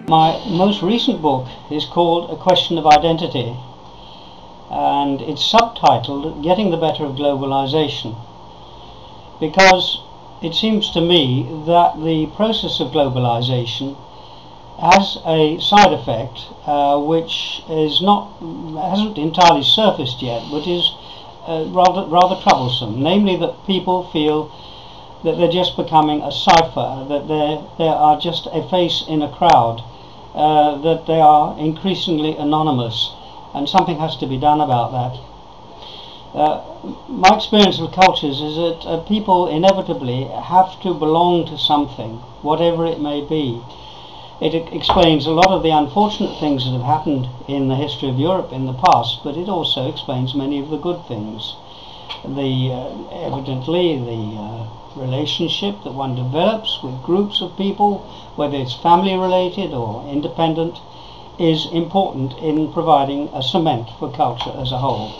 My most recent book is called A Question of Identity, and it's subtitled Getting the Better of Globalization, because it seems to me that the process of globalization has a side effect which hasn't entirely surfaced yet, but is rather troublesome, namely that people feel that they're just becoming a cipher, that they are just a face in a crowd, that they are increasingly anonymous, and something has to be done about that. My experience of cultures is that people inevitably have to belong to something, whatever it may be. It explains a lot of the unfortunate things that have happened in the history of Europe in the past, but it also explains many of the good things. Evidently, the relationship that one develops with groups of people, whether it's family related or independent, is important in providing a cement for culture as a whole.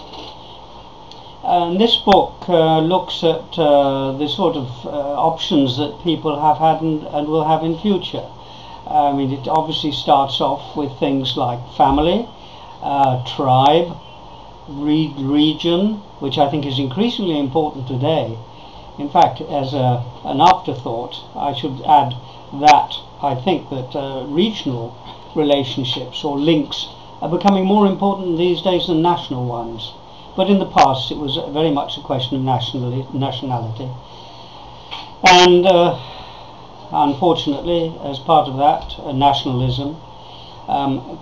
And this book looks at the sort of options that people have had and will have in future. I mean, it obviously starts off with things like family, tribe, region, which I think is increasingly important today. In fact, as an afterthought, I should add that I think that regional relationships or links are becoming more important these days than national ones. But in the past it was very much a question of nationality. And unfortunately, as part of that, nationalism,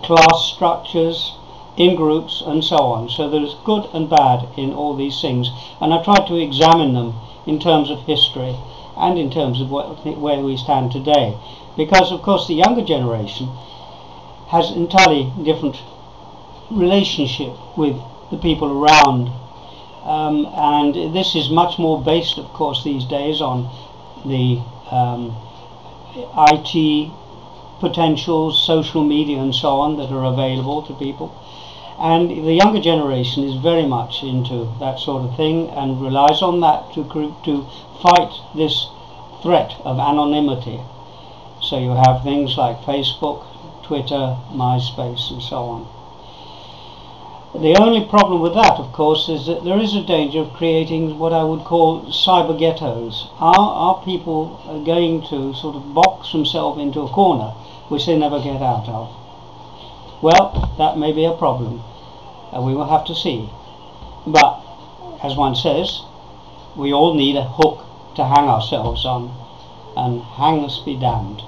class structures, in groups and so on. So there's good and bad in all these things, and I tried to examine them in terms of history and in terms of where we stand today, because of course the younger generation has an entirely different relationship with the people around, and this is much more based of course these days on the IT potentials, social media and so on that are available to people. And the younger generation is very much into that sort of thing and relies on that to fight this threat of anonymity. So you have things like Facebook, Twitter, MySpace and so on. The only problem with that, of course, is that there is a danger of creating what I would call cyber ghettos. Are people going to sort of box themselves into a corner which they never get out of? Well, that may be a problem. We will have to see. But, as one says, we all need a hook to hang ourselves on, and hang us be damned.